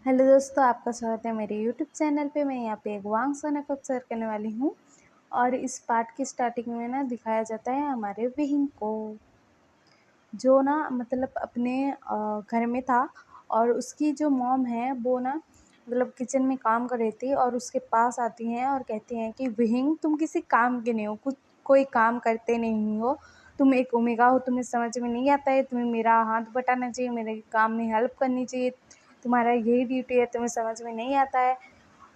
Hello दोस्तों, आपका स्वागत है मेरे यूट्यूब चैनल पे। मैं यहाँ पे एक वांग सोना को शेयर करने वाली हूँ। और इस पार्ट की स्टार्टिंग में ना दिखाया जाता है हमारे विहिंग को, जो ना मतलब अपने घर में था। और उसकी जो मॉम है वो ना मतलब किचन में काम कर रही थी और उसके पास आती हैं और कहती हैं कि विहिंग, तुम किसी काम के नहीं हो, कुछ कोई काम करते नहीं हो, तुम एक ओमेगा हो, तुम्हें समझ में नहीं आता है, तुम्हें मेरा हाथ बटाना चाहिए, मेरे काम में हेल्प करनी चाहिए, तुम्हारा यही ड्यूटी है, तुम्हें समझ में नहीं आता है।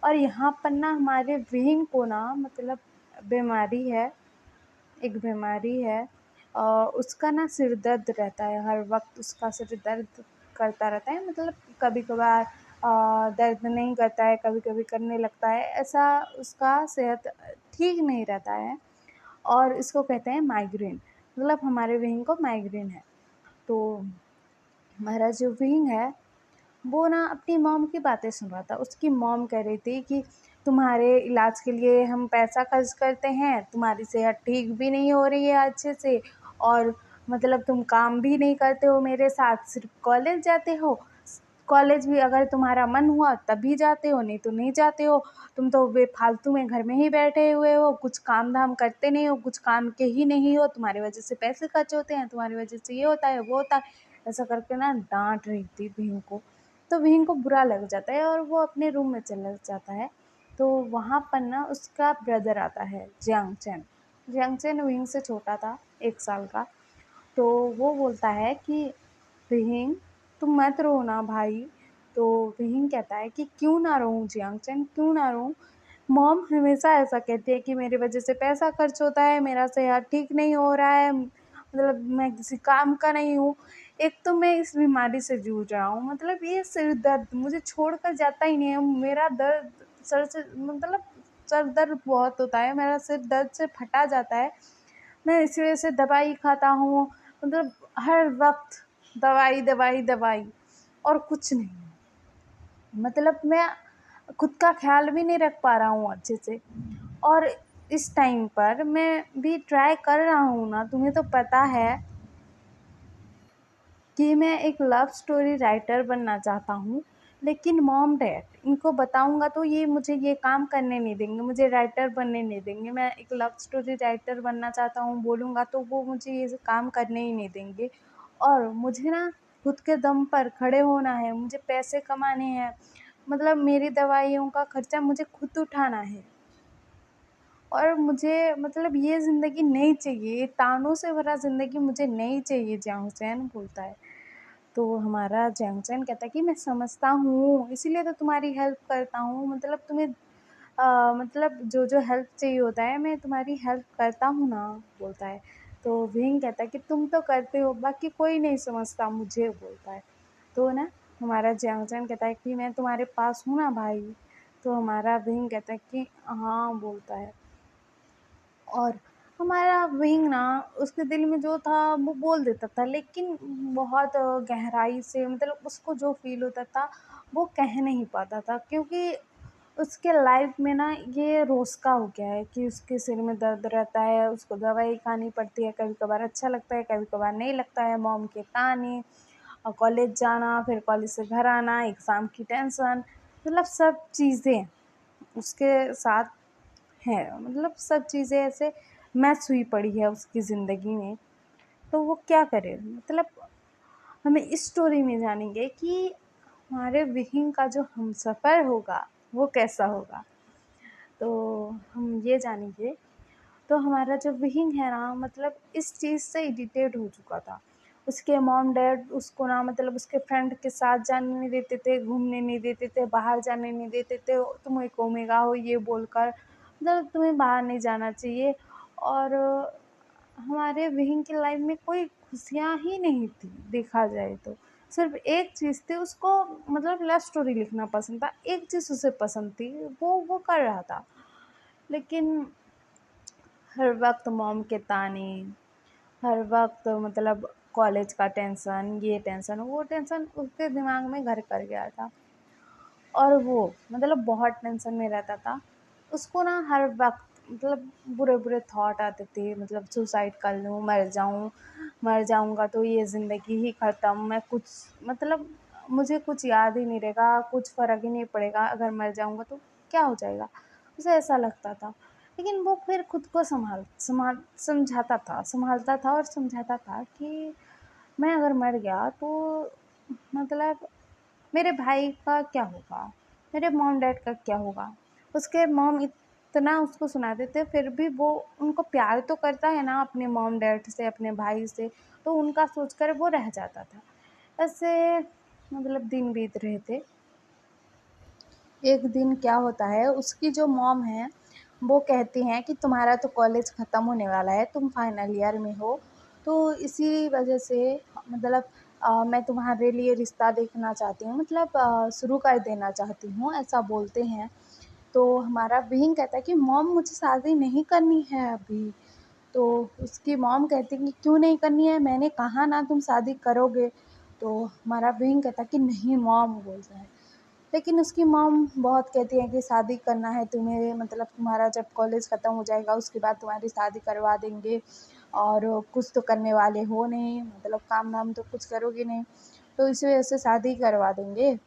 और यहाँ पर ना हमारे विहिंग को ना मतलब बीमारी है, एक बीमारी है। उसका ना सिर दर्द रहता है, हर वक्त उसका सिर दर्द करता रहता है। मतलब कभी कभार दर्द नहीं करता है, कभी कभी करने लगता है, ऐसा उसका सेहत ठीक नहीं रहता है। और इसको कहते हैं माइग्रेन, मतलब हमारे विंग को माइग्रेन है। तो हमारा जो विंग है वो ना अपनी मॉम की बातें सुन रहा था। उसकी मॉम कह रही थी कि तुम्हारे इलाज के लिए हम पैसा खर्च करते हैं, तुम्हारी सेहत ठीक भी नहीं हो रही है अच्छे से, और मतलब तुम काम भी नहीं करते हो मेरे साथ, सिर्फ कॉलेज जाते हो। कॉलेज भी अगर तुम्हारा मन हुआ तभी जाते हो, नहीं तो नहीं जाते हो। तुम तो बेफालतू में घर में ही बैठे हुए हो, कुछ काम धाम करते नहीं हो, कुछ काम के ही नहीं हो, तुम्हारी वजह से पैसे खर्च होते हैं, तुम्हारी वजह से ये होता है वो होता है। ऐसा करके ना डांट रही थी भीम को। तो विहिंग को बुरा लग जाता है और वो अपने रूम में चला जाता है। तो वहाँ पर ना उसका ब्रदर आता है, जियांग चैन। जियांग चैन विहिंग से छोटा था, 1 साल का। तो वो बोलता है कि विहिंग, तुम मत रो ना भाई। तो विहिंग कहता है कि क्यों ना रोऊं जियांग चैन, क्यों ना रोऊं। मॉम हमेशा ऐसा कहती है कि मेरी वजह से पैसा खर्च होता है, मेरा सेहत ठीक नहीं हो रहा है, मतलब मैं किसी काम का नहीं हूँ। एक तो मैं इस बीमारी से जूझ रहा हूँ, मतलब ये सिर दर्द मुझे छोड़कर जाता ही नहीं है। मेरा दर्द सर से मतलब सर दर्द बहुत होता है, मेरा सिर दर्द से फटा जाता है। मैं इसी वजह से दवाई खाता हूँ, मतलब हर वक्त दवाई दवाई दवाई और कुछ नहीं। मतलब मैं खुद का ख्याल भी नहीं रख पा रहा हूँ अच्छे से। और इस टाइम पर मैं भी ट्राई कर रहा हूँ ना, तुम्हें तो पता है कि मैं एक लव स्टोरी राइटर बनना चाहता हूँ। लेकिन मॉम डैड इनको बताऊँगा तो ये मुझे ये काम करने नहीं देंगे, मुझे राइटर बनने नहीं देंगे। मैं एक लव स्टोरी राइटर बनना चाहता हूँ बोलूँगा तो वो मुझे ये काम करने ही नहीं देंगे। और मुझे ना खुद के दम पर खड़े होना है, मुझे पैसे कमाने हैं, मतलब मेरी दवाइयों का खर्चा मुझे खुद उठाना है। और मुझे मतलब ये ज़िंदगी नहीं चाहिए, ये तानों से भरा ज़िंदगी मुझे नहीं चाहिए, जियांग हुसैन बोलता है। तो हमारा जैंगचैन कहता है कि मैं समझता हूँ, इसीलिए तो तुम्हारी हेल्प करता हूँ, मतलब तुम्हें मतलब जो जो हेल्प चाहिए होता है मैं तुम्हारी हेल्प करता हूँ ना, बोलता है। तो विंग कहता है कि तुम तो करते हो, बाकी कोई नहीं समझता मुझे, बोलता है। तो ना हमारा जैंगचैन कहता है कि मैं तुम्हारे पास हूँ ना भाई। तो हमारा विंग कहता है कि हाँ, बोलता है। और हमारा विंग ना उसके दिल में जो था वो बोल देता था, लेकिन बहुत गहराई से, मतलब उसको जो फील होता था वो कह नहीं पाता था, क्योंकि उसके लाइफ में ना ये रोज़ का हो गया है कि उसके सिर में दर्द रहता है, उसको दवाई खानी पड़ती है, कभी कभार अच्छा लगता है, कभी कभार नहीं लगता है, मॉम के ताने, और कॉलेज जाना, फिर कॉलेज से घर आना, एग्ज़ाम की टेंशन, मतलब सब चीज़ें उसके साथ है, मतलब सब चीज़ें ऐसे मैच हुई पड़ी है उसकी ज़िंदगी में। तो वो क्या करे, मतलब हमें इस स्टोरी में जानेंगे कि हमारे विहिंग का जो हमसफ़र होगा वो कैसा होगा। तो हम ये जानेंगे। तो हमारा जो विहिंग है ना, मतलब इस चीज़ से इरिटेट हो चुका था। उसके मॉम डैड उसको ना मतलब उसके फ्रेंड के साथ जाने नहीं देते थे, घूमने नहीं देते थे, बाहर जाने नहीं देते थे। तुम एक ओमेगा हो ये बोलकर, मतलब तुम्हें बाहर नहीं जाना चाहिए। और हमारे विहिंग की लाइफ में कोई खुशियाँ ही नहीं थी देखा जाए तो। सिर्फ़ एक चीज़ थी, उसको मतलब लव स्टोरी लिखना पसंद था, एक चीज़ उसे पसंद थी, वो कर रहा था। लेकिन हर वक्त मॉम के ताने, हर वक्त मतलब कॉलेज का टेंशन, ये टेंशन वो टेंशन उसके दिमाग में घर कर गया था। और वो मतलब बहुत टेंशन में रहता था। उसको ना हर वक्त मतलब बुरे बुरे थॉट आते थे, मतलब सुसाइड कर लूँ, मर जाऊँ, मर जाऊँगा तो ये ज़िंदगी ही ख़त्म, मैं कुछ मतलब मुझे कुछ याद ही नहीं रहेगा, कुछ फ़र्क ही नहीं पड़ेगा, अगर मर जाऊँगा तो क्या हो जाएगा? उसे ऐसा लगता था। लेकिन वो फिर खुद को संभालता था और समझाता था कि मैं अगर मर गया तो मतलब मेरे भाई का क्या होगा? मेरे मॉम-डैड का क्या होगा? उसके मॉम इतना उसको सुनाते थे, फिर भी वो उनको प्यार तो करता है ना अपने मॉम-डैड से, अपने भाई से, तो उनका सोचकर वो रह जाता था। ऐसे दिन बीत रहे थे। एक दिन क्या होता है, उसकी जो मॉम है, वो कहती हैं कि तुम्हारा तो कॉलेज ख़त्म होने वाला है, तुम फाइनल ईयर में हो, तो इसी वजह से मतलब मैं तुम्हारे लिए रिश्ता देखना चाहती हूँ, शुरू कर देना चाहती हूँ, ऐसा बोलते हैं। तो हमारा विहिंग कहता है कि मॉम मुझे शादी नहीं करनी है अभी। तो उसकी मॉम कहती है कि क्यों नहीं करनी है? मैंने कहा ना तुम शादी करोगे। तो हमारा विहिंग कहता है कि नहीं मॉम बोलता है। लेकिन उसकी मॉम बहुत कहती है कि शादी करना है तुम्हें, तुम्हारा जब कॉलेज ख़त्म हो जाएगा उसके बाद तुम्हारी शादी करवा देंगे और कुछ तो करने वाले हो नहीं, काम धाम तो कुछ करोगे नहीं, तो इसी वजह से शादी करवा देंगे।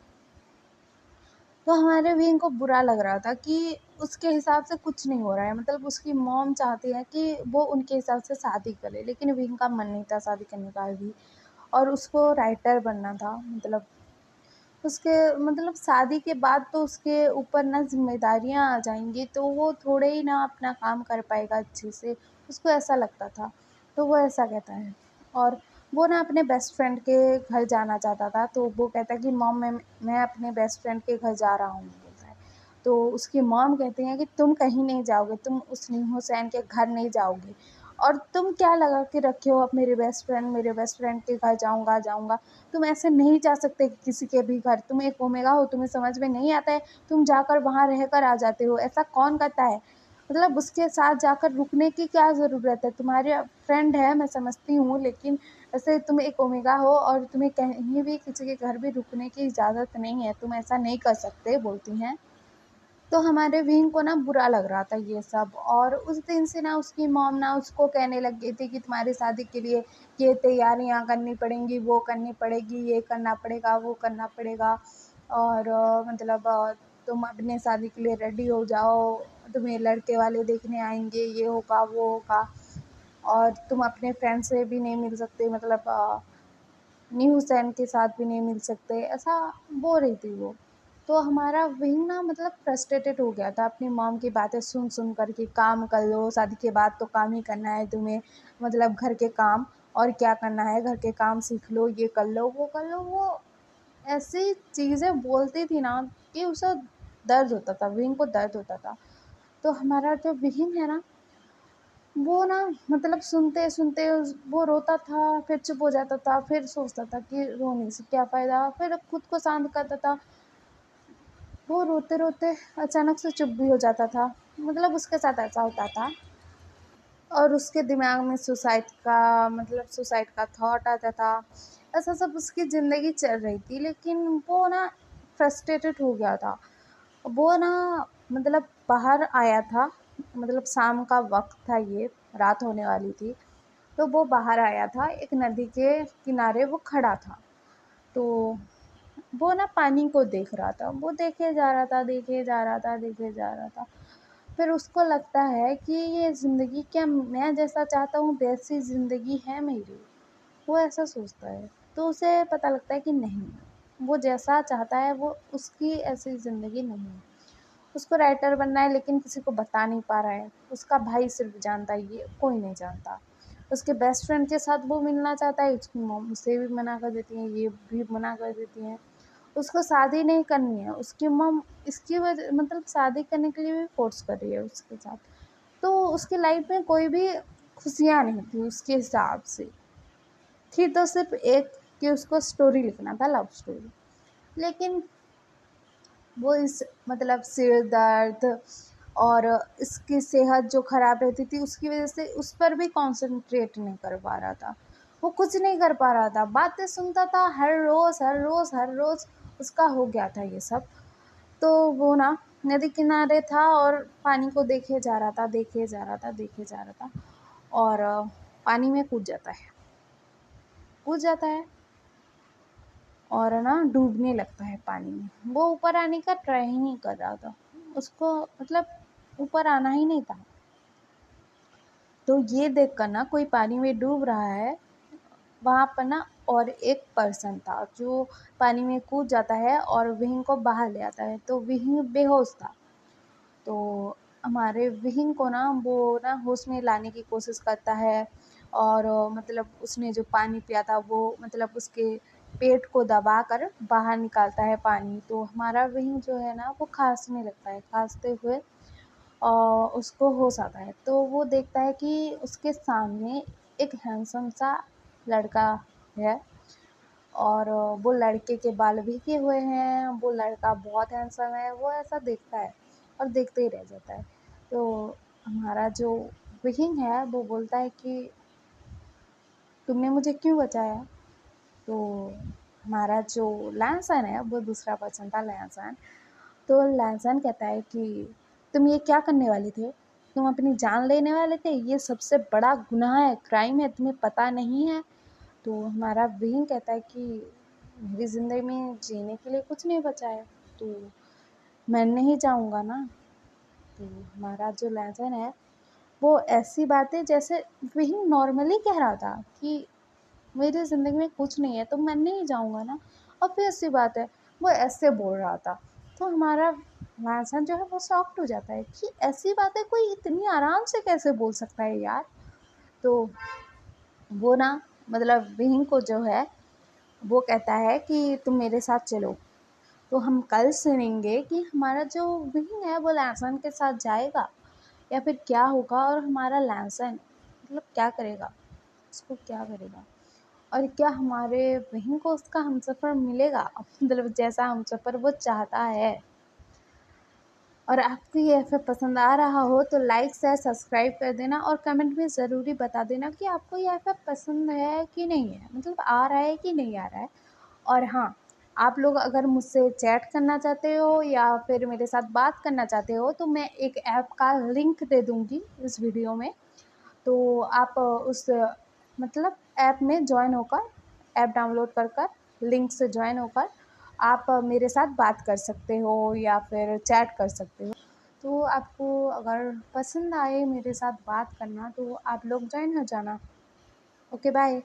तो हमारे विंग को बुरा लग रहा था कि उसके हिसाब से कुछ नहीं हो रहा है, उसकी मॉम चाहती है कि वो उनके हिसाब से शादी करे, लेकिन विंग का मन नहीं था शादी करने का भी। और उसको राइटर बनना था, उसके शादी के बाद तो उसके ऊपर ना ज़िम्मेदारियाँ आ जाएँगी, तो वो थोड़े ही ना अपना काम कर पाएगा अच्छे से, उसको ऐसा लगता था। तो वो ऐसा कहता है और वो ना अपने बेस्ट फ्रेंड के घर जाना चाहता था, तो वो कहता है कि मॉम मैं अपने बेस्ट फ्रेंड के घर जा रहा हूँ, बोलता है। तो उसकी मॉम कहती हैं कि तुम कहीं नहीं जाओगे, तुम उस नीहू सैन के घर नहीं जाओगे और तुम क्या लगा के रखे हो अब मेरे बेस्ट फ्रेंड के घर जाऊँगा। तुम ऐसे नहीं जा सकते किसी के भी घर, तुम एक ओमेगा हो, तुम्हें समझ में नहीं आता है, तुम जाकर वहाँ रहकर आ जाते हो, ऐसा कौन करता है? उसके साथ जाकर रुकने की क्या ज़रूरत है? तुम्हारे फ्रेंड है मैं समझती हूँ, लेकिन ऐसे तुम एक ओमेगा हो और तुम्हें कहीं भी किसी के घर भी रुकने की इजाज़त नहीं है, तुम ऐसा नहीं कर सकते, बोलती हैं। तो हमारे विंग को ना बुरा लग रहा था ये सब और उस दिन से ना उसकी मॉम ना उसको कहने लग गई थी कि तुम्हारी शादी के लिए ये तैयारियां करनी पड़ेंगी, वो करनी पड़ेगी, ये करना पड़ेगा, वो करना पड़ेगा और तुम अपने शादी के लिए रेडी हो जाओ, तुम्हें लड़के वाले देखने आएंगे, ये होगा वो होगा और तुम अपने फ्रेंड से भी नहीं मिल सकते, न्यू सैन के साथ भी नहीं मिल सकते, ऐसा बोल रही थी वो। तो हमारा विंग ना फ्रस्ट्रेटेड हो गया था अपनी मॉम की बातें सुन कर कि काम कर लो, शादी के बाद तो काम ही करना है तुम्हें, घर के काम और क्या करना है, घर के काम सीख लो, ये कर लो, वो कर लो। वो ऐसी चीज़ें बोलती थी ना कि उसे दर्द होता था, विंग को दर्द होता था। तो हमारा जो विंग है ना, वो ना सुनते-सुनते वो रोता था, फिर चुप हो जाता था, फिर सोचता था कि रोने से क्या फ़ायदा, फिर खुद को शांत करता था। वो रोते-रोते अचानक से चुप भी हो जाता था, उसके साथ ऐसा होता था और उसके दिमाग में सुसाइड का थॉट आता था। ऐसा सब उसकी ज़िंदगी चल रही थी, लेकिन वो ना फ्रस्ट्रेटेड हो गया था। वो ना बाहर आया था, शाम का वक़्त था ये, रात होने वाली थी। तो वो बाहर आया था, एक नदी के किनारे वो खड़ा था। तो वो ना पानी को देख रहा था, वो देखे जा रहा था, देखे जा रहा था, देखे जा रहा था। फिर उसको लगता है कि ये ज़िंदगी क्या मैं जैसा चाहता हूँ वैसी ज़िंदगी है मेरी? वो ऐसा सोचता है। तो उसे पता लगता है कि नहीं, वो जैसा चाहता है वो उसकी ऐसी ज़िंदगी नहीं है। उसको राइटर बनना है, लेकिन किसी को बता नहीं पा रहा है। उसका भाई सिर्फ़ जानता है, ये कोई नहीं जानता। उसके बेस्ट फ्रेंड के साथ वो मिलना चाहता है, उसकी मॉम उसे भी मना कर देती हैं, ये भी मना कर देती हैं। उसको शादी नहीं करनी है, उसकी मॉम इसकी वजह शादी करने के लिए भी फ़ोर्स कर रही है उसके साथ। तो उसकी लाइफ़ में कोई भी खुशियाँ नहीं थी उसके हिसाब से। थी तो सिर्फ़ एक कि उसको स्टोरी लिखना था, लव स्टोरी। लेकिन वो इस सिर दर्द और इसकी सेहत जो ख़राब रहती थी उसकी वज़ह से उस पर भी कॉन्सन्ट्रेट नहीं कर पा रहा था। वो कुछ नहीं कर पा रहा था, बातें सुनता था हर रोज़ उसका हो गया था ये सब। तो वो ना नदी किनारे था और पानी को देखे जा रहा था, देखे जा रहा था, देखे जा रहा था और पानी में कूद जाता है और ना डूबने लगता है पानी में। वो ऊपर आने का ट्राई ही नहीं कर रहा था, उसको मतलब ऊपर आना ही नहीं था। तो ये देखकर ना कोई पानी में डूब रहा है, वहाँ पर ना और एक पर्सन था जो पानी में कूद जाता है और विहिंग को बाहर ले आता है। तो विहिंग बेहोश था। तो हमारे विहिंग को ना वो ना होश में लाने की कोशिश करता है, और मतलब उसने जो पानी पिया था वो मतलब उसके पेट को दबाकर बाहर निकालता है पानी। तो हमारा विहिंग जो है ना वो खाँसने लगता है, खाँसते हुए उसको होश आता है। तो वो देखता है कि उसके सामने एक हैंडसम सा लड़का है, और वो लड़के के बाल भीगे हुए हैं, वो लड़का बहुत हैंडसम है। वो ऐसा देखता है और देखते ही रह जाता है। तो हमारा जो विहिंग है वो बोलता है कि तुमने मुझे क्यों बचाया? तो हमारा जो लैंसन है, वो दूसरा पर्सन था लैंसन। तो लैंसन कहता है कि तुम ये क्या करने वाले थे? तुम अपनी जान लेने वाले थे? ये सबसे बड़ा गुनाह है, क्राइम है, तुम्हें पता नहीं है? तो हमारा विंग कहता है कि मेरी ज़िंदगी में जीने के लिए कुछ नहीं बचा है, तो मैं नहीं जाऊँगा ना। तो हमारा जो लैंसन है वो ऐसी बातें जैसे विंग नॉर्मली कह रहा था कि मेरी ज़िंदगी में कुछ नहीं है तो मैं नहीं जाऊँगा ना। ऑब्वियस सी बात है, वो ऐसे बोल रहा था। तो हमारा लैंसन जो है वो शॉक्ड हो जाता है कि ऐसी बातें कोई इतनी आराम से कैसे बोल सकता है यार। तो वो ना मतलब विंग को जो है वो कहता है कि तुम मेरे साथ चलो। तो हम कल सुनेंगे कि हमारा जो विंग है वो लैंसन के साथ जाएगा या फिर क्या होगा, और हमारा लैंसन मतलब क्या करेगा, उसको क्या करेगा, और क्या हमारे विंग को उसका हमसफ़र मिलेगा मतलब जैसा हमसफ़र वो चाहता है। और आपको ये एफ़एफ पसंद आ रहा हो तो लाइक शेयर सब्सक्राइब कर देना, और कमेंट में ज़रूरी बता देना कि आपको ये एफ़एफ पसंद है कि नहीं है, मतलब आ रहा है कि नहीं आ रहा है। और हाँ, आप लोग अगर मुझसे चैट करना चाहते हो या फिर मेरे साथ बात करना चाहते हो तो मैं एक ऐप का लिंक दे दूँगी इस वीडियो में। तो आप उस मतलब ऐप में जॉइन होकर, ऐप डाउनलोड कर लिंक से जॉइन होकर आप मेरे साथ बात कर सकते हो या फिर चैट कर सकते हो। तो आपको अगर पसंद आए मेरे साथ बात करना तो आप लोग जॉइन हो जाना। Okay bye.